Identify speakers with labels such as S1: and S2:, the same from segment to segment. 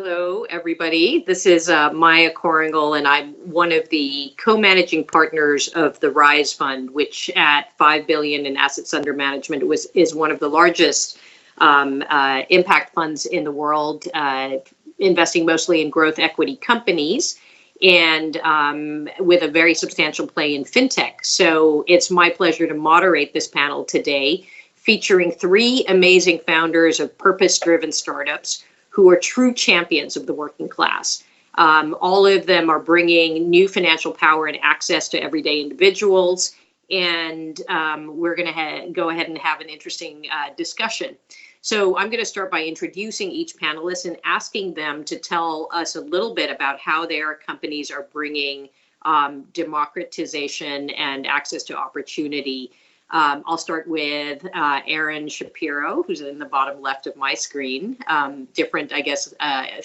S1: Hello, everybody. This is Maya Chorengel, and I'm one of the co-managing partners of the RISE Fund, which at $5 billion in assets under management is one of the largest impact funds in the world, investing mostly in growth equity companies and with a very substantial play in FinTech. So it's my pleasure to moderate this panel today, featuring three amazing founders of purpose-driven startups who are true champions of the working class. All of them are bringing new financial power and access to everyday individuals. And we're going to go ahead and have an interesting discussion. So I'm going to start by introducing each panelist and asking them to tell us a little bit about how their companies are bringing democratization and access to opportunity. I'll start with Aaron Shapiro, who's in the bottom left of my screen, different, I guess,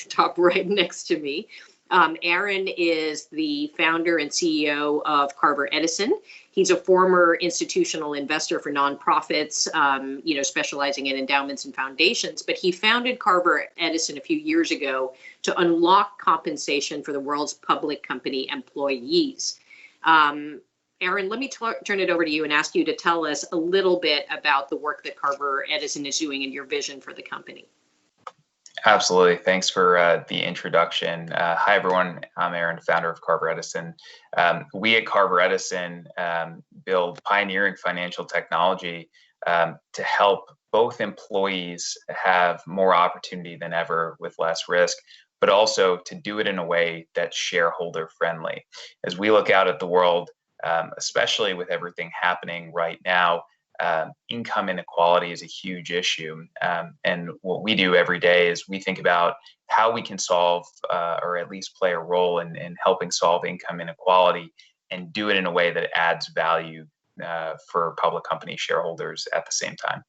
S1: top right next to me. Aaron is the founder and CEO of Carver Edison. He's a former institutional investor for nonprofits, specializing in endowments and foundations, but he founded Carver Edison a few years ago to unlock compensation for the world's public company employees. Aaron, let me turn it over to you and ask you to tell us a little bit about the work that Carver Edison is doing and your vision for the company.
S2: Absolutely. Thanks for the introduction. Hi, everyone. I'm Aaron, founder of Carver Edison. We at Carver Edison build pioneering financial technology to help both employees have more opportunity than ever with less risk, but also to do it in a way that's shareholder friendly. As we look out at the world, especially with everything happening right now, income inequality is a huge issue. And what we do every day is we think about how we can solve or at least play a role in helping solve income inequality and do it in a way that adds value for public company shareholders at the same time.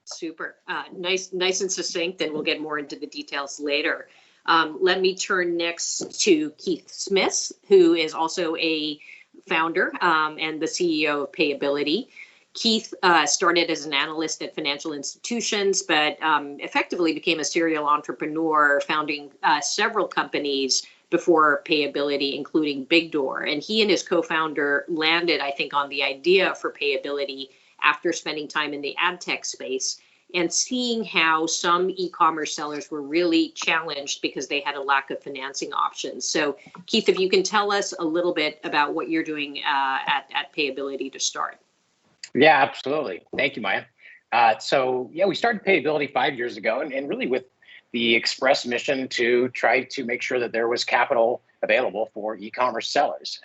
S1: Super. Nice and succinct, and we'll get more into the details later. Let me turn next to Keith Smith, who is also a founder and the CEO of Payability. Keith started as an analyst at financial institutions, but effectively became a serial entrepreneur, founding several companies before Payability, including Big Door. And he and his co-founder landed, I think, on the idea for Payability after spending time in the ad tech space and seeing how some e-commerce sellers were really challenged because they had a lack of financing options. So, Keith, if you can tell us a little bit about what you're doing at Payability to start.
S3: Yeah, absolutely. Thank you, Maya. We started Payability 5 years ago, and really with the express mission to try to make sure that there was capital available for e-commerce sellers.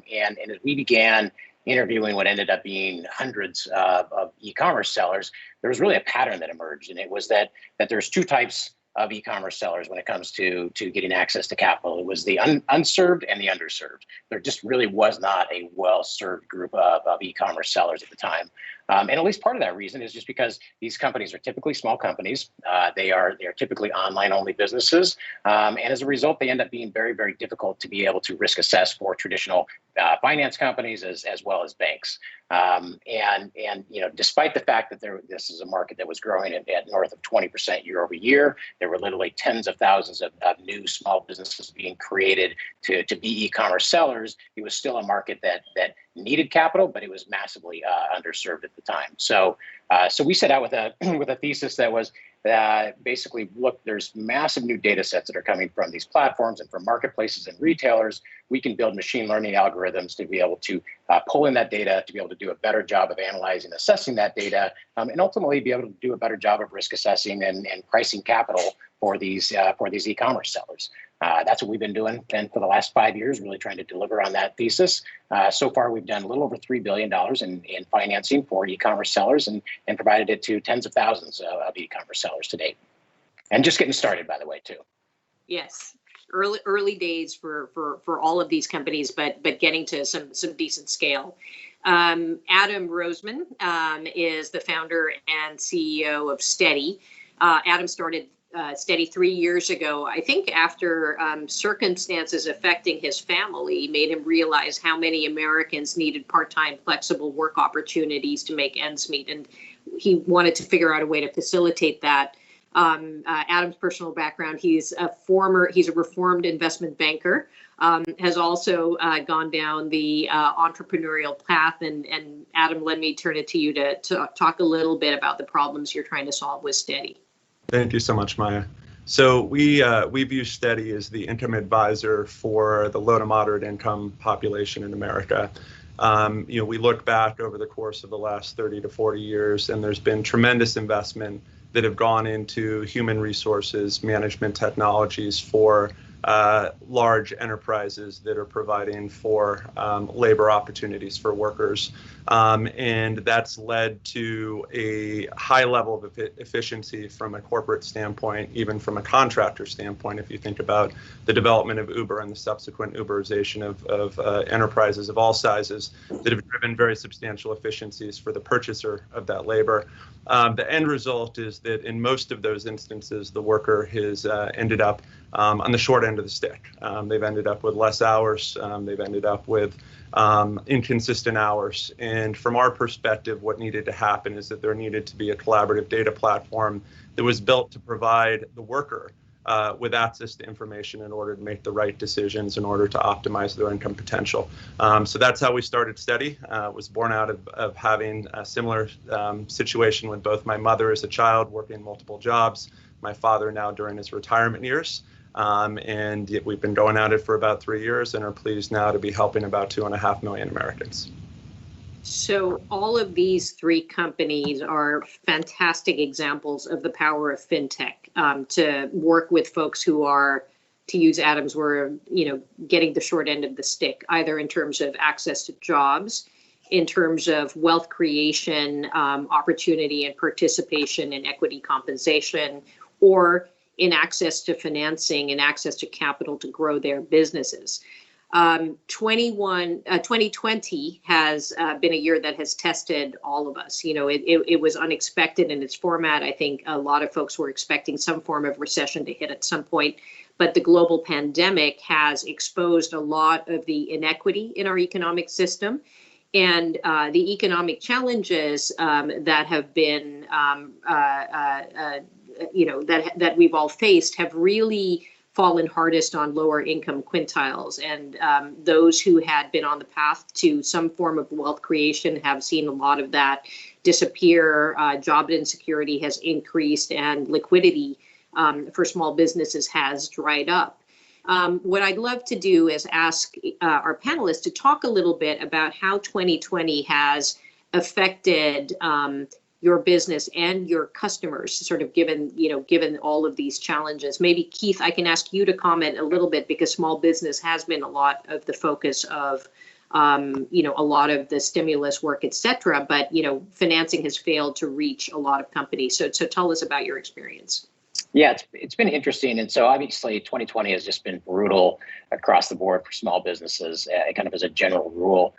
S3: And as we began interviewing what ended up being hundreds of e-commerce sellers, there was really a pattern that emerged, and it was that there's two types of e-commerce sellers when it comes to getting access to capital. It was the unserved and the underserved. There just really was not a well-served group of e-commerce sellers at the time. And at least part of that reason is just because these companies are typically small companies. They are typically online-only businesses. And as a result, they end up being very, very difficult to be able to risk assess for traditional finance companies as well as banks. Despite the fact that this is a market that was growing at north of 20% year over year, there were literally tens of thousands of new small businesses being created to be e-commerce sellers. It was still a market that needed capital, but it was massively underserved at the time. So we set out with a thesis that was basically, look, there's massive new data sets that are coming from these platforms and from marketplaces and retailers. We can build machine learning algorithms to be able to pull in that data, to be able to do a better job of analyzing, assessing that data, and ultimately be able to do a better job of risk assessing and pricing capital for these e-commerce sellers. That's what we've been doing and for the last 5 years, really trying to deliver on that thesis. So far, we've done a little over $3 billion in financing for e-commerce sellers and provided it to tens of thousands of e-commerce sellers to date. And just getting started, by the way, too.
S1: Yes, early days for all of these companies, but getting to some decent scale. Adam Roseman is the founder and CEO of Steady. Adam started Steady 3 years ago, I think after circumstances affecting his family made him realize how many Americans needed part-time flexible work opportunities to make ends meet. And he wanted to figure out a way to facilitate that Adam's personal background, he's a reformed investment banker, has also gone down the entrepreneurial path. And Adam, let me turn it to you to talk a little bit about the problems you're trying to solve with Steady.
S4: Thank you so much, Maya. So we view Steady as the income advisor for the low to moderate income population in America. We look back over the course of the last 30 to 40 years, and there's been tremendous investment that have gone into human resources management technologies for large enterprises that are providing for labor opportunities for workers. And that's led to a high level of efficiency from a corporate standpoint, even from a contractor standpoint. If you think about the development of Uber and the subsequent Uberization of enterprises of all sizes that have driven very substantial efficiencies for the purchaser of that labor. The end result is that in most of those instances, the worker has ended up on the short end of the stick. They've ended up with less hours. They've ended up with inconsistent hours. And from our perspective, what needed to happen is that there needed to be a collaborative data platform that was built to provide the worker with access to information in order to make the right decisions in order to optimize their income potential. So that's how we started Steady. It was born out of having a similar situation with both my mother as a child working multiple jobs, my father now during his retirement years. And we've been going at it for about 3 years and are pleased now to be helping about 2.5 million Americans.
S1: So all of these three companies are fantastic examples of the power of FinTech to work with folks who are, to use Adam's word, getting the short end of the stick, either in terms of access to jobs, in terms of wealth creation, opportunity and participation in equity compensation, or in access to financing and access to capital to grow their businesses. 2020 has been a year that has tested all of us. It was unexpected in its format. I think a lot of folks were expecting some form of recession to hit at some point, but the global pandemic has exposed a lot of the inequity in our economic system. And the economic challenges that have been, that we've all faced have really fallen hardest on lower income quintiles. And those who had been on the path to some form of wealth creation have seen a lot of that disappear. Job insecurity has increased and liquidity for small businesses has dried up. What I'd love to do is ask our panelists to talk a little bit about how 2020 has affected your business and your customers, sort of given all of these challenges. Maybe Keith, I can ask you to comment a little bit, because small business has been a lot of the focus of a lot of the stimulus work, et cetera, but financing has failed to reach a lot of companies. So tell us about your experience.
S3: Yeah, it's been interesting. And so obviously 2020 has just been brutal across the board for small businesses, kind of as a general rule.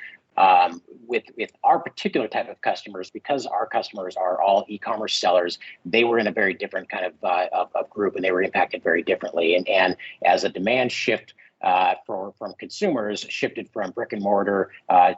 S3: With our particular type of customers, because our customers are all e-commerce sellers, they were in a very different kind of group, and they were impacted very differently. And as a demand shift from consumers shifted from brick and mortar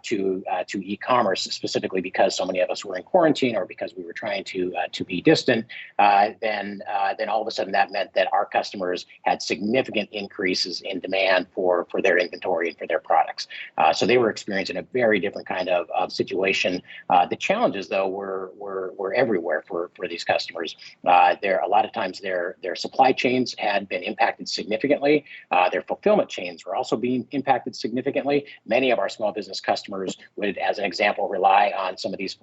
S3: to e-commerce, specifically because so many of us were in quarantine or because we were trying to be distant, then all of a sudden that meant that our customers had significant increases in demand for their inventory and for their products. So they were experiencing a very different kind of situation. The challenges, though, were everywhere for these customers. A lot of times their supply chains had been impacted significantly. Their fulfillment chains were also being impacted significantly. Many of our small business customers would, as an example, rely on some of these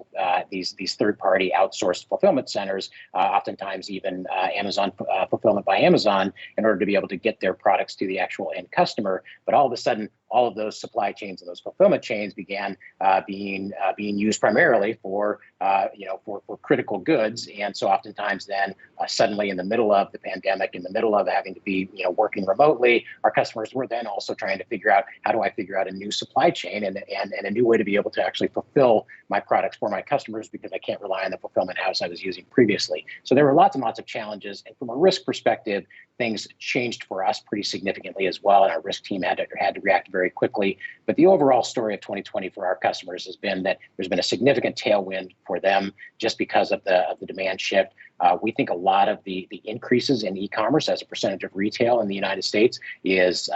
S3: third-party outsourced fulfillment centers, oftentimes even Amazon fulfillment by Amazon, in order to be able to get their products to the actual end customer. But all of a sudden, all of those supply chains and those fulfillment chains began being used primarily for critical goods. And so oftentimes then suddenly in the middle of the pandemic, in the middle of having to be working remotely, our customers were then also trying to figure out, how do I figure out a new supply chain and a new way to be able to actually fulfill my products for my customers, because I can't rely on the fulfillment house I was using previously. So there were lots and lots of challenges. And from a risk perspective, things changed for us pretty significantly as well, and our risk team had to react very quickly. But the overall story of 2020 for our customers has been that there's been a significant tailwind for them just because of the demand shift. We think a lot of the increases in e-commerce as a percentage of retail in the United States is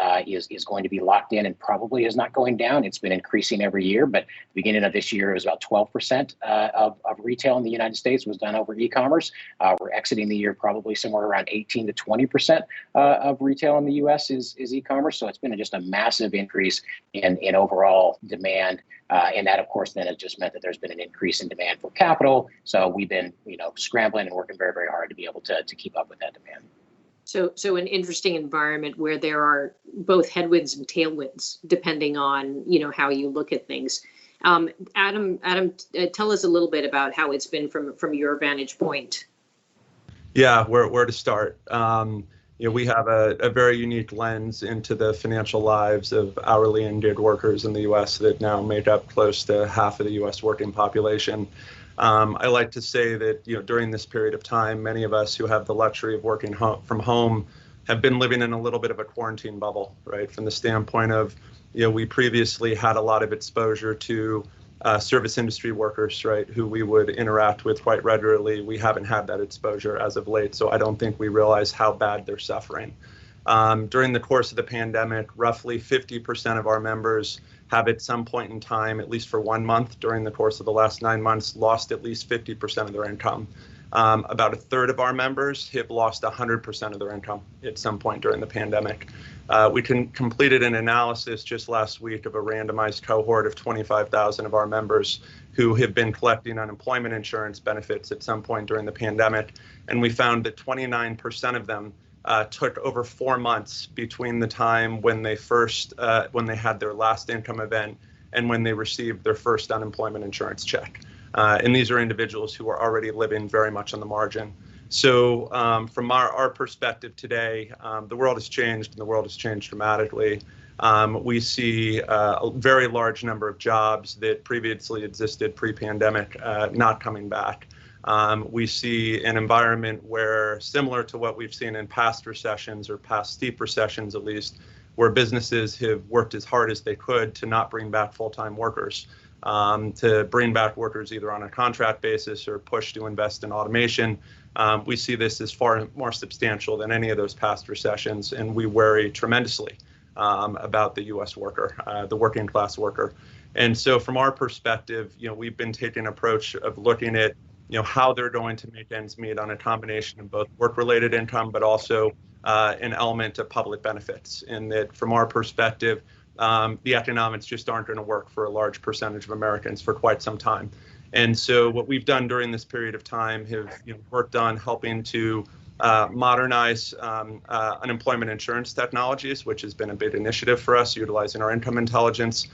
S3: going to be locked in and probably is not going down. It's been increasing every year, but the beginning of this year it was about 12% of retail in the United States was done over e-commerce. We're exiting the year probably somewhere around 18 to 20% of retail in the U.S. is e-commerce. So it's been just a massive increase in overall demand. And that, of course, then has just meant that there's been an increase in demand for capital. So we've been, scrambling and working very, very hard to be able to keep up with that demand.
S1: So an interesting environment where there are both headwinds and tailwinds, depending on, how you look at things. Adam, tell us a little bit about how it's been from your vantage point.
S4: Yeah, where to start? We have a very unique lens into the financial lives of hourly and gig workers in the U.S. that now make up close to half of the U.S. working population. I like to say that during this period of time, many of us who have the luxury of working from home have been living in a little bit of a quarantine bubble, right? From the standpoint of, we previously had a lot of exposure to service industry workers, right, who we would interact with quite regularly. We haven't had that exposure as of late, so I don't think we realize how bad they're suffering. During the course of the pandemic, roughly 50% of our members have at some point in time, at least for 1 month during the course of the last 9 months, lost at least 50% of their income. About a third of our members have lost 100% of their income at some point during the pandemic. We completed an analysis just last week of a randomized cohort of 25,000 of our members who have been collecting unemployment insurance benefits at some point during the pandemic, and we found that 29% of them took over 4 months between the time when they had their last income event and when they received their first unemployment insurance check. And these are individuals who are already living very much on the margin. So from our perspective today, the world has changed, and the world has changed dramatically. We see a very large number of jobs that previously existed pre-pandemic not coming back. We see an environment where, similar to what we've seen in past recessions, or past steep recessions at least, where businesses have worked as hard as they could to not bring back full-time workers, to bring back workers either on a contract basis or push to invest in automation. We see this as far more substantial than any of those past recessions, and we worry tremendously about the U.S. worker, the working class worker. And so from our perspective, we've been taking an approach of looking at how they're going to make ends meet on a combination of both work-related income, but also an element of public benefits. And that from our perspective, the economics just aren't going to work for a large percentage of Americans for quite some time. And so what we've done during this period of time have worked on helping to modernize unemployment insurance technologies, which has been a big initiative for us, utilizing our income intelligence,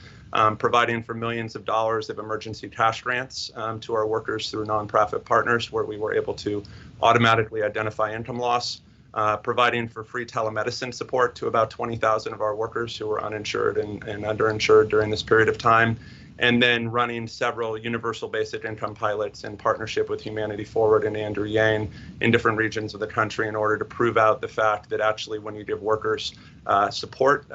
S4: providing for millions of dollars of emergency cash grants to our workers through nonprofit partners, where we were able to automatically identify income loss, providing for free telemedicine support to about 20,000 of our workers who were uninsured and underinsured during this period of time, and then running several universal basic income pilots in partnership with Humanity Forward and Andrew Yang in different regions of the country in order to prove out the fact that actually when you give workers support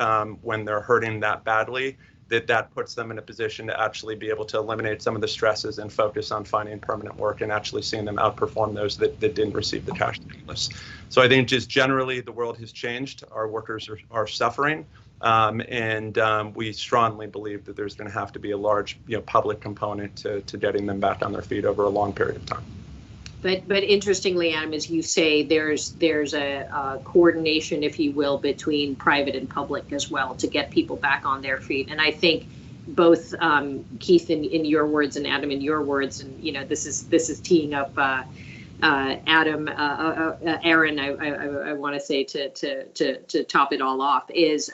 S4: when they're hurting that badly, that puts them in a position to actually be able to eliminate some of the stresses and focus on finding permanent work and actually seeing them outperform those that didn't receive the cash stimulus. So I think just generally the world has changed. Our workers are suffering. And we strongly believe that there's going to have to be a large public component to getting them back on their feet over a long period of time.
S1: But interestingly, Adam, as you say, there's a coordination, if you will, between private and public as well to get people back on their feet. And I think both Keith in your words and Adam in your words, and this is teeing up Adam, Aaron, I want to say to top it all off is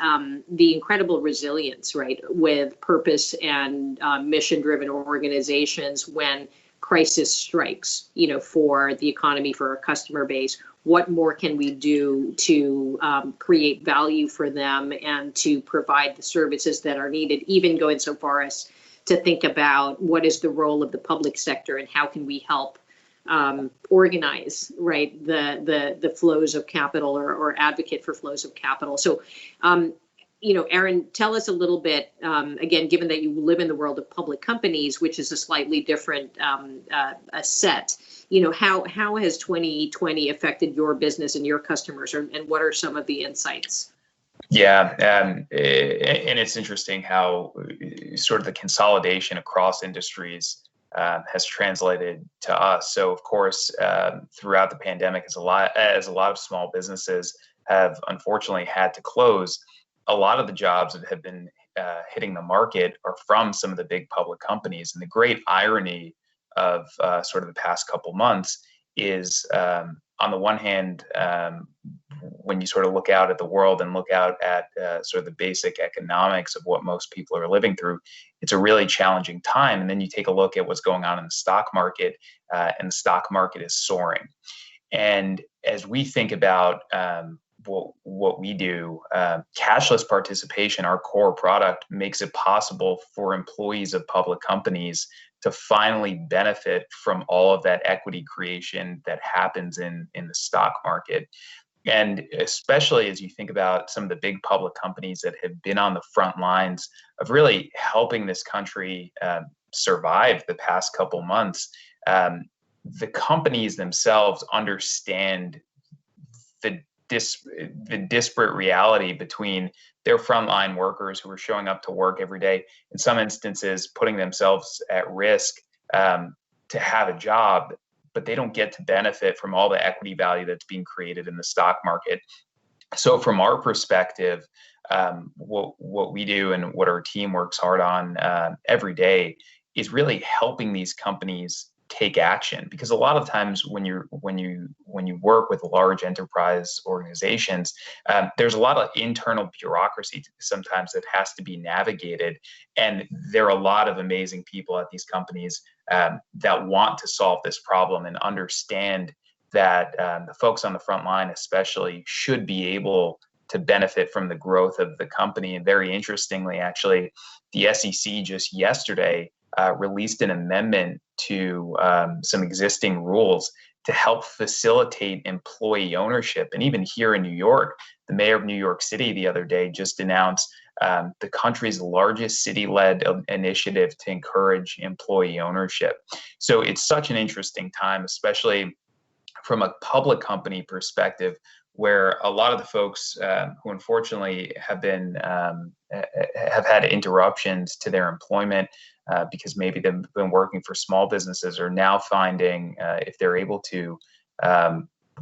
S1: the incredible resilience, right, with purpose and mission-driven organizations when crisis strikes, for the economy, for our customer base. What more can we do to create value for them and to provide the services that are needed, even going so far as to think about what is the role of the public sector and how can we help organize, right, the flows of capital, or advocate for flows of capital. So, Aaron, tell us a little bit, again, given that you live in the world of public companies, which is a slightly different a set, how has 2020 affected your business and your customers, and what are some of the insights?
S2: Yeah, and it's interesting how sort of the consolidation across industries has translated to us. So, of course, throughout the pandemic, as a lot of small businesses have unfortunately had to close, a lot of the jobs that have been hitting the market are from some of the big public companies. And the great irony of sort of the past couple months is, on the one hand, when you sort of look out at the world and look out at sort of the basic economics of what most people are living through, it's a really challenging time. And then you take a look at what's going on in the stock market, and the stock market is soaring. And as we think about what we do, cashless participation, our core product, makes it possible for employees of public companies to finally benefit from all of that equity creation that happens in the stock market. And especially as you think about some of the big public companies that have been on the front lines of really helping this country survive the past couple months, the companies themselves understand the disparate reality between their frontline workers who are showing up to work every day, in some instances putting themselves at risk to have a job, but they don't get to benefit from all the equity value that's being created in the stock market. So from our perspective, what we do and what our team works hard on every day is really helping these companies take action, because a lot of times when you work with large enterprise organizations, there's a lot of internal bureaucracy sometimes that has to be navigated, and there are a lot of amazing people at these companies that want to solve this problem and understand that the folks on the front line especially should be able to benefit from the growth of the company. And very interestingly, actually, the SEC just yesterday released an amendment to some existing rules to help facilitate employee ownership. And even here in New York, the mayor of New York City the other day just announced the country's largest city-led initiative to encourage employee ownership. So it's such an interesting time, especially from a public company perspective, where a lot of the folks who unfortunately have had interruptions to their employment because maybe they've been working for small businesses, are now finding if they're able to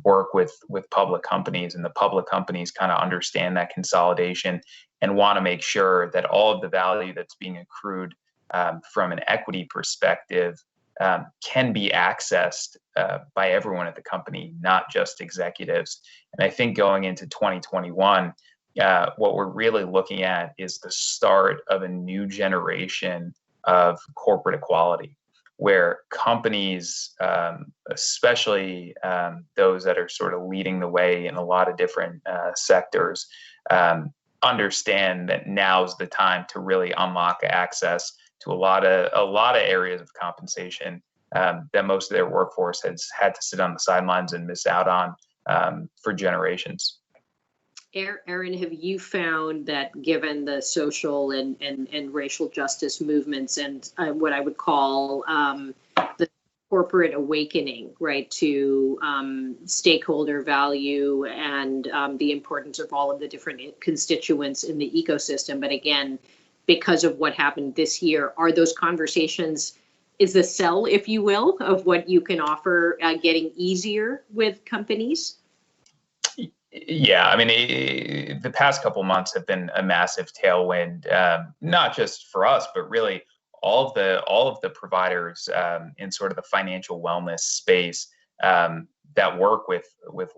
S2: work with public companies, and the public companies kind of understand that consolidation and want to make sure that all of the value that's being accrued from an equity perspective can be accessed by everyone at the company, not just executives. And I think going into 2021, what we're really looking at is the start of a new generation of corporate equality, where companies, especially those that are sort of leading the way in a lot of different sectors, understand that now's the time to really unlock access to a lot of areas of compensation that most of their workforce has had to sit on the sidelines and miss out on for generations.
S1: Aaron, have you found that given the social and racial justice movements and what I would call the corporate awakening, right, to stakeholder value and the importance of all of the different constituents in the ecosystem, but again, because of what happened this year, are those conversations, is the sell, if you will, of what you can offer getting easier with companies?
S2: Yeah, I mean, the past couple months have been a massive tailwind, not just for us, but really all of the providers in sort of the financial wellness space that work with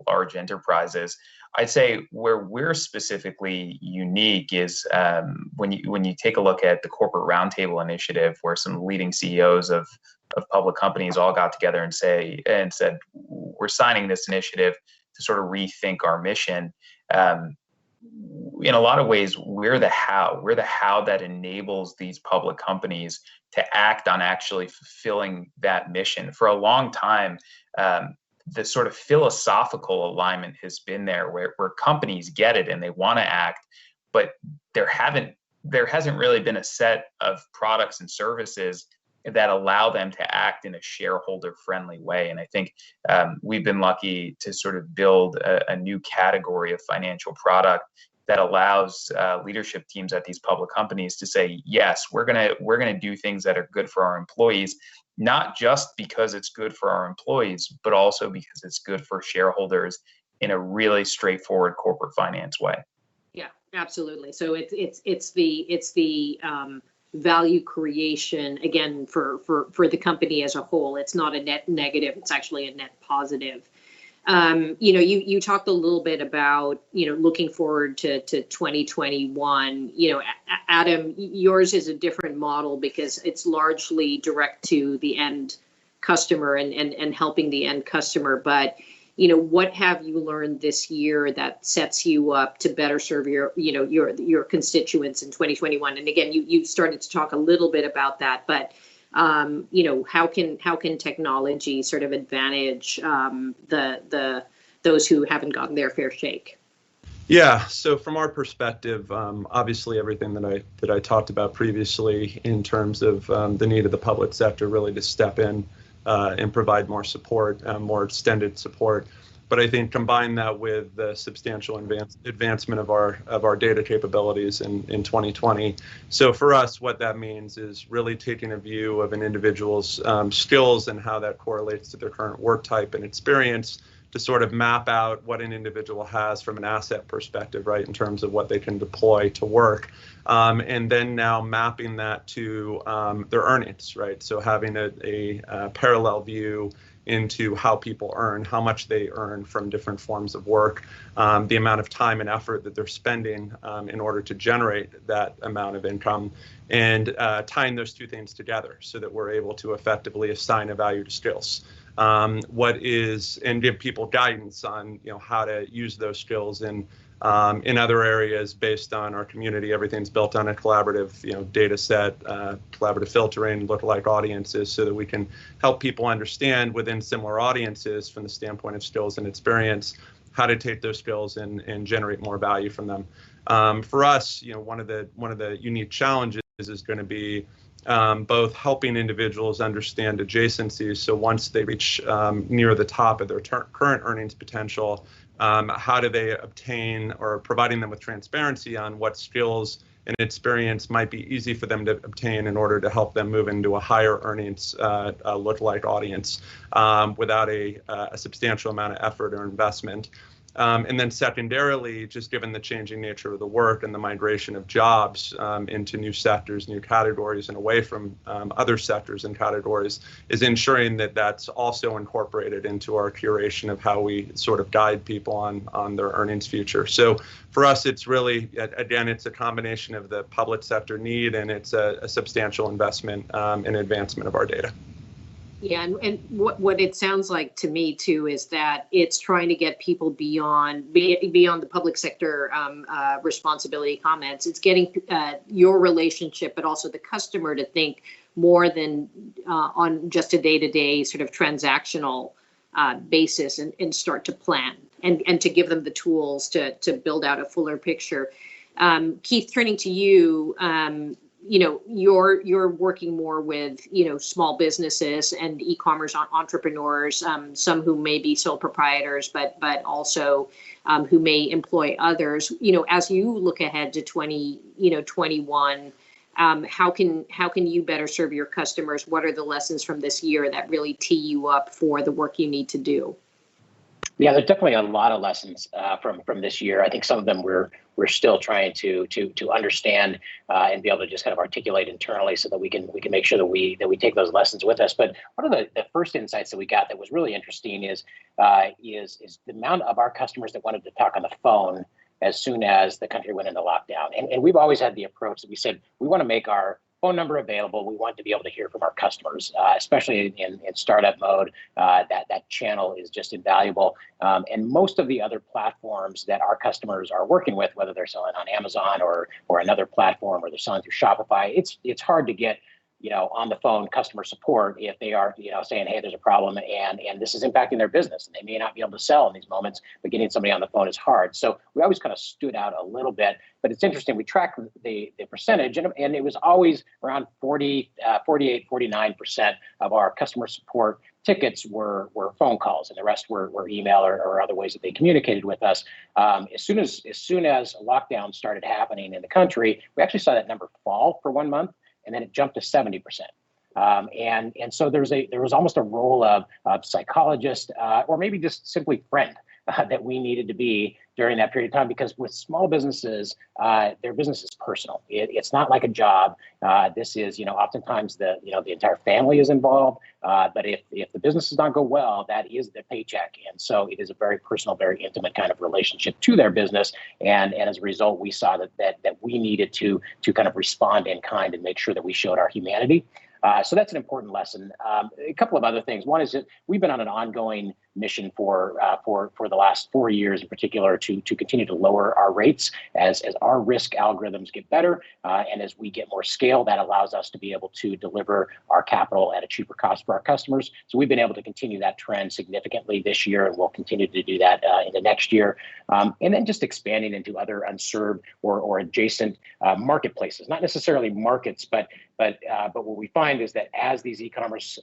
S2: large enterprises. I'd say where we're specifically unique is when you take a look at the Corporate Roundtable initiative, where some leading CEOs of public companies all got together and said, we're signing this initiative to sort of rethink our mission. in a lot of ways, we're the how. We're the how that enables these public companies to act on actually fulfilling that mission. For a long time, the sort of philosophical alignment has been there where companies get it and they want to act, but there hasn't really been a set of products and services that allow them to act in a shareholder-friendly way. And I think we've been lucky to sort of build a new category of financial product that allows leadership teams at these public companies to say, yes, we're gonna do things that are good for our employees, not just because it's good for our employees, but also because it's good for shareholders in a really straightforward corporate finance way.
S1: Yeah, absolutely. So it's the value creation again for the company as a whole. It's not a net negative, it's actually a net positive. You talked a little bit about looking forward to 2021. Adam, yours is a different model because it's largely direct to the end customer and helping the end customer. But what have you learned this year that sets you up to better serve your constituents in 2021? And again, you started to talk a little bit about that, but how can technology sort of advantage those who haven't gotten their fair shake?
S4: Yeah. So from our perspective, obviously everything that I talked about previously in terms of the need of the public sector really to step in and provide more support, more extended support. But I think combine that with the substantial advancement of our data capabilities in 2020. So for us, what that means is really taking a view of an individual's skills and how that correlates to their current work type and experience to sort of map out what an individual has from an asset perspective, right, in terms of what they can deploy to work. And then now mapping that to their earnings, right? So having a parallel view into how people earn, how much they earn from different forms of work, the amount of time and effort that they're spending in order to generate that amount of income, and tying those two things together so that we're able to effectively assign a value to skills. And give people guidance on how to use those skills in other areas based on our community. Everything's built on a collaborative data set, collaborative filtering, lookalike audiences, so that we can help people understand within similar audiences from the standpoint of skills and experience how to take those skills and generate more value from them. For us, one of the unique challenges is going to be both helping individuals understand adjacencies. So once they reach near the top of their current earnings potential, how do they obtain, or providing them with transparency on what skills and experience might be easy for them to obtain in order to help them move into a higher earnings lookalike audience without a substantial amount of effort or investment. And then secondarily, just given the changing nature of the work and the migration of jobs into new sectors, new categories, and away from other sectors and categories, is ensuring that that's also incorporated into our curation of how we sort of guide people on their earnings future. So for us, it's really, again, it's a combination of the public sector need, and it's a substantial investment in advancement of our data.
S1: Yeah, and what it sounds like to me too is that it's trying to get people beyond the public sector responsibility comments. It's getting your relationship, but also the customer, to think more than on just a day-to-day sort of transactional basis, and start to plan and to give them the tools to build out a fuller picture. Keith, turning to you. You're working more with small businesses and e-commerce entrepreneurs, some who may be sole proprietors, but also who may employ others. As you look ahead to 2021, how can you better serve your customers? What are the lessons from this year that really tee you up for the work you need to do?
S3: Yeah, there's definitely a lot of lessons from this year. I think some of them we're still trying to understand and be able to just kind of articulate internally, so that we can make sure that we take those lessons with us. But one of the first insights that we got that was really interesting is the amount of our customers that wanted to talk on the phone as soon as the country went into lockdown. And we've always had the approach that we said we want to make our phone number available. We want to be able to hear from our customers, especially in startup mode. That channel is just invaluable. And most of the other platforms that our customers are working with, whether they're selling on Amazon or another platform, or they're selling through Shopify, it's hard to get on the phone customer support if they are, saying, hey, there's a problem and this is impacting their business and they may not be able to sell in these moments, but getting somebody on the phone is hard. So we always kind of stood out a little bit, but it's interesting. We track the percentage and it was always around 48, 49% of our customer support tickets were phone calls, and the rest were email or other ways that they communicated with us. As soon as lockdown started happening in the country, we actually saw that number fall for 1 month, and then it jumped to 70%. And so there was almost a role of psychologist or maybe just simply friend that we needed to be during that period of time, because with small businesses, their business is personal. It's not like a job. This is, oftentimes the entire family is involved. But if the business does not go well, that is the paycheck. And so it is a very personal, very intimate kind of relationship to their business. And as a result, we saw that we needed to kind of respond in kind and make sure that we showed our humanity. So that's an important lesson. A couple of other things. One is that we've been on an ongoing mission for the last 4 years in particular to continue to lower our rates as our risk algorithms get better, and as we get more scale, that allows us to be able to deliver our capital at a cheaper cost for our customers. So we've been able to continue that trend significantly this year, and we'll continue to do that in the next year. And then just expanding into other unserved or adjacent marketplaces, not necessarily markets, but what we find is that as these e-commerce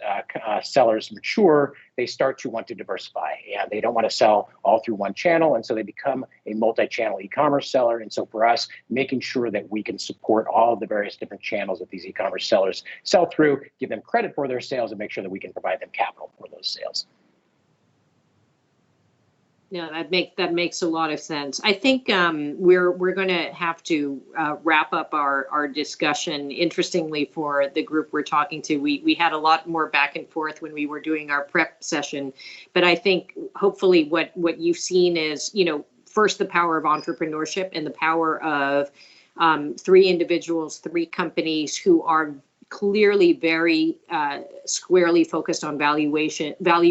S3: sellers mature, they start to want to diversify, and they don't want to sell all through one channel, and so they become a multi-channel e-commerce seller. And so for us, making sure that we can support all of the various different channels that these e-commerce sellers sell through, give them credit for their sales, and make sure that we can provide them capital for those sales.
S1: Yeah, that makes a lot of sense. I think we're going to have to wrap up our discussion. Interestingly, for the group we're talking to, we had a lot more back and forth when we were doing our prep session. But I think hopefully what you've seen is, first, the power of entrepreneurship and the power of 3 individuals, 3 companies who are clearly very squarely focused on value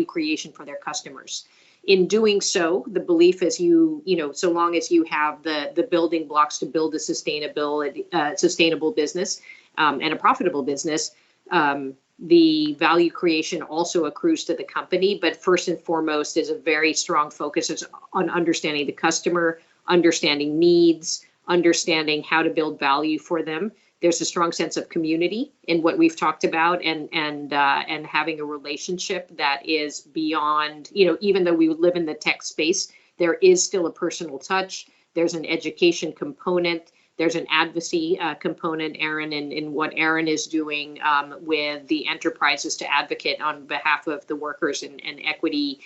S1: creation for their customers. In doing so, the belief is so long as you have the building blocks to build a sustainable business and a profitable business, the value creation also accrues to the company. But first and foremost is a very strong focus on understanding the customer, understanding needs, understanding how to build value for them. There's a strong sense of community in what we've talked about, and having a relationship that is beyond, even though we live in the tech space, there is still a personal touch. There's an education component. There's an advocacy component, Aaron, in what Aaron is doing with the enterprises to advocate on behalf of the workers and equity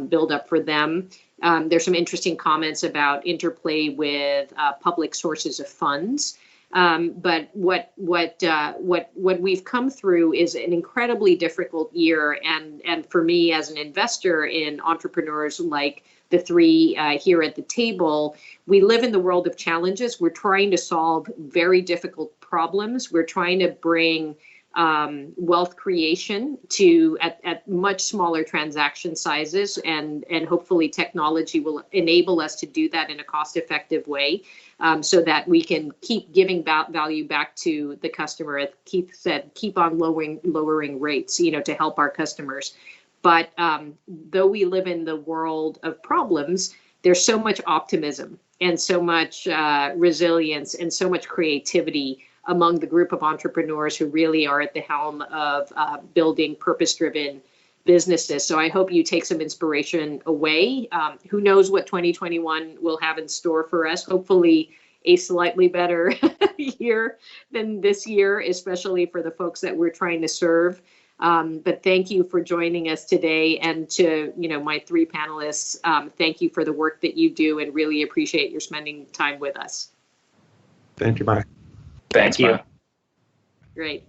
S1: build up for them. There's some interesting comments about interplay with public sources of funds. But what we've come through is an incredibly difficult year, and for me as an investor in entrepreneurs like the 3 here at the table, we live in the world of challenges. We're trying to solve very difficult problems. We're trying to bring wealth creation at much smaller transaction sizes, and hopefully technology will enable us to do that in a cost-effective way, so that we can keep giving value back to the customer. As Keith said, keep on lowering rates, to help our customers. But though we live in the world of problems, there's so much optimism and so much resilience and so much creativity among the group of entrepreneurs who really are at the helm of building purpose-driven businesses. So I hope you take some inspiration away. Who knows what 2021 will have in store for us? Hopefully a slightly better year than this year, especially for the folks that we're trying to serve. But thank you for joining us today, and to my 3 panelists, thank you for the work that you do, and really appreciate your spending time with us.
S4: Thank you, Mike.
S2: Thanks, Mike.
S1: Great.